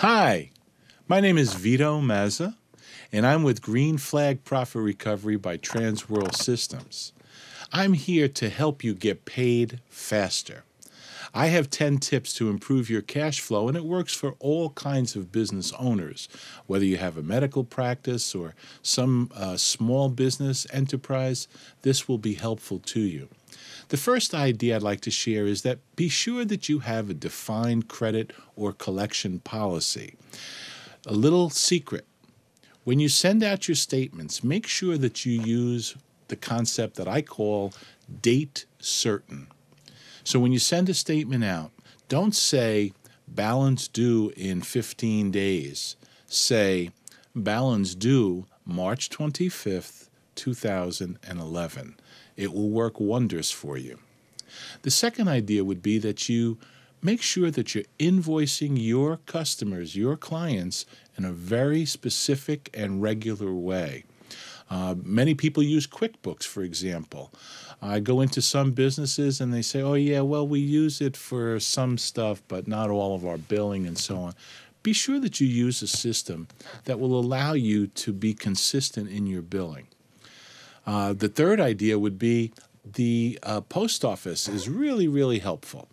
Hi, my name is Vito Mazza, and I'm with Green Flag Profit Recovery by Transworld Systems. I'm here to help you get paid faster. I have 10 tips to improve your cash flow, and it works for all kinds of business owners. Whether you have a medical practice or some small business enterprise, this will be helpful to you. The first idea I'd like to share is that be sure that you have a defined credit or collection policy. A little secret: when you send out your statements, make sure that you use the concept that I call date certain. So when you send a statement out, don't say balance due in 15 days. Say balance due March 25th, 2011. It will work wonders for you. The second idea would be that you make sure that you're invoicing your customers, your clients, in a very specific and regular way. Many people use QuickBooks, for example. I go into some businesses and they say, oh yeah, well, we use it for some stuff, but not all of our billing and so on. Be sure that you use a system that will allow you to be consistent in your billing. The third idea would be the post office is really, really helpful.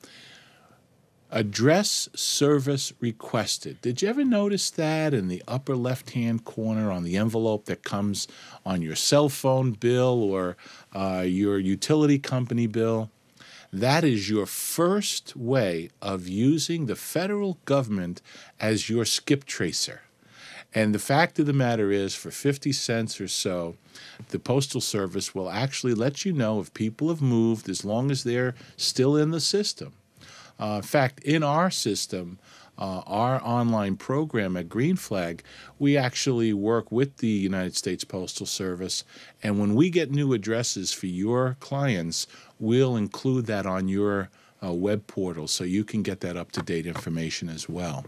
Address service requested. Did you ever notice that in the upper left-hand corner on the envelope that comes on your cell phone bill or your utility company bill? That is your first way of using the federal government as your skip tracer. And the fact of the matter is, for 50 cents or so, the Postal Service will actually let you know if people have moved as long as they're still in the system. In fact, in our system, our online program at Green Flag, we actually work with the United States Postal Service, and when we get new addresses for your clients, we'll include that on your web portal so you can get that up-to-date information as well.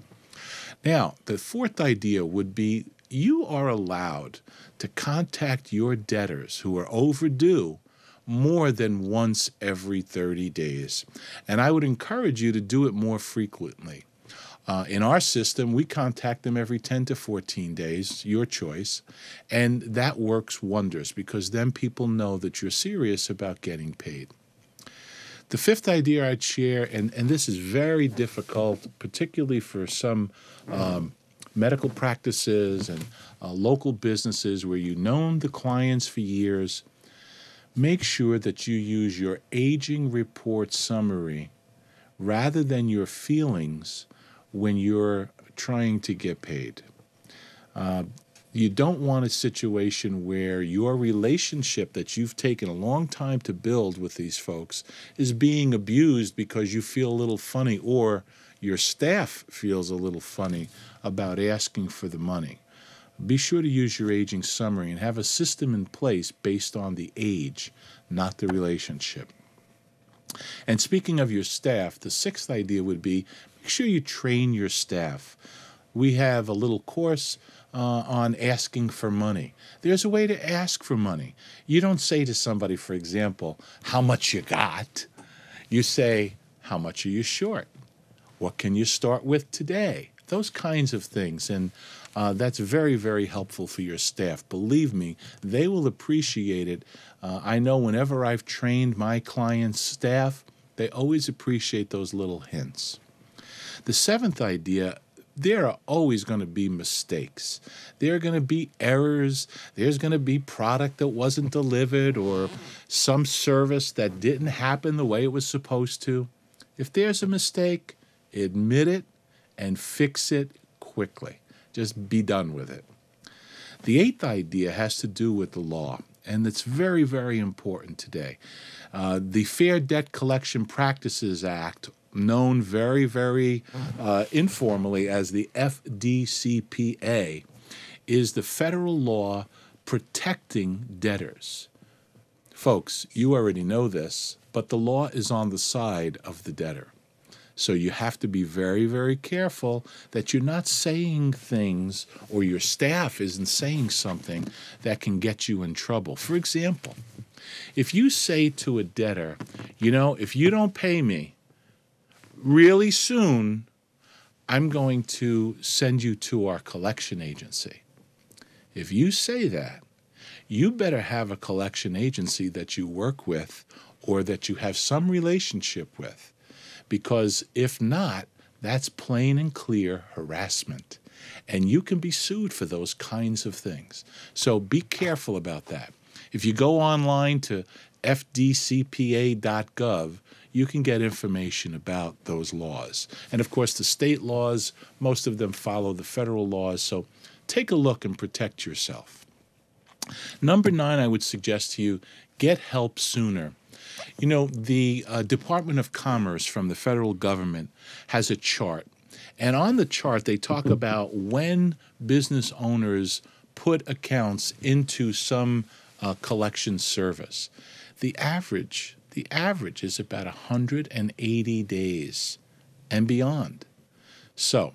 Now, the fourth idea would be you are allowed to contact your debtors who are overdue more than once every 30 days. And I would encourage you to do it more frequently. In our system, we contact them every 10 to 14 days, your choice, and that works wonders because then people know that you're serious about getting paid. The fifth idea I'd share, and this is very difficult, particularly for some medical practices and local businesses where you've known the clients for years, make sure that you use your aging report summary rather than your feelings when you're trying to get paid. You don't want a situation where your relationship that you've taken a long time to build with these folks is being abused because you feel a little funny or your staff feels a little funny about asking for the money. Be sure to use your aging summary and have a system in place based on the age, not the relationship. And speaking of your staff, the sixth idea would be make sure you train your staff. We have a little course on asking for money. There's a way to ask for money. You don't say to somebody, for example, how much you got? You say, how much are you short? What can you start with today? Those kinds of things. And that's very, very helpful for your staff. Believe me, they will appreciate it. I know whenever I've trained my clients' staff, they always appreciate those little hints. The seventh idea, there are always going to be mistakes. There are going to be errors. There's going to be product that wasn't delivered or some service that didn't happen the way it was supposed to. If there's a mistake, admit it and fix it quickly. Just be done with it. The eighth idea has to do with the law, and it's very, very important today. The Fair Debt Collection Practices Act, known very, very informally as the FDCPA, is the federal law protecting debtors. Folks, you already know this, but the law is on the side of the debtor. So you have to be very, very careful that you're not saying things or your staff isn't saying something that can get you in trouble. For example, if you say to a debtor, if you don't pay me really soon, I'm going to send you to our collection agency. If you say that, you better have a collection agency that you work with or that you have some relationship with, because if not, that's plain and clear harassment, and you can be sued for those kinds of things. So be careful about that. If you go online to fdcpa.gov, you can get information about those laws. And of course, the state laws, most of them follow the federal laws, so take a look and protect yourself. Number 9, I would suggest to you, get help sooner. You know, the Department of Commerce from the federal government has a chart. And on the chart, they talk about when business owners put accounts into some collection service. The average is about 180 days and beyond. So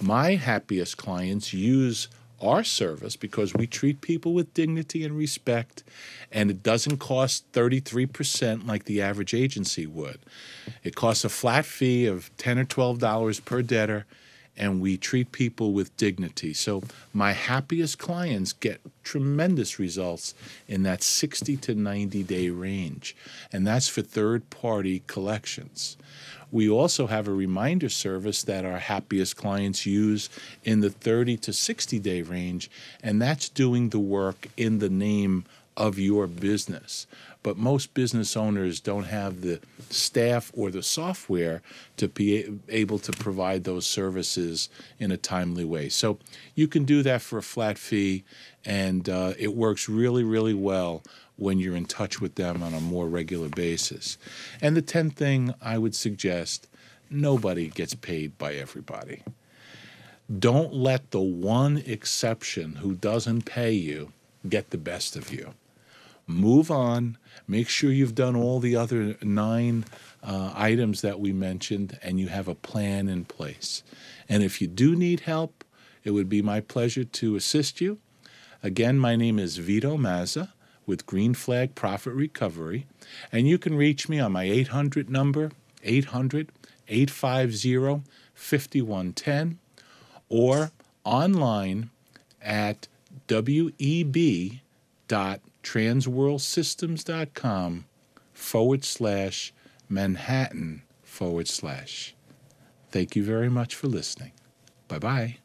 my happiest clients use our service because we treat people with dignity and respect, and it doesn't cost 33% like the average agency would. It costs a flat fee of $10 or $12 per debtor, and we treat people with dignity. So my happiest clients get tremendous results in that 60 to 90-day range, and that's for third-party collections. We also have a reminder service that our happiest clients use in the 30 to 60-day range, and that's doing the work in the name of your business. But most business owners don't have the staff or the software to be able to provide those services in a timely way. So you can do that for a flat fee, and it works really, really well when you're in touch with them on a more regular basis. And the 10th thing I would suggest, nobody gets paid by everybody. Don't let the one exception who doesn't pay you get the best of you. Move on. Make sure you've done all the other 9 items that we mentioned, and you have a plan in place. And if you do need help, it would be my pleasure to assist you. Again, my name is Vito Mazza with Green Flag Profit Recovery, and you can reach me on my 800 number, 800-850-5110, or online at web.transworldsystems.com/Manhattan/. Thank you very much for listening. Bye-bye.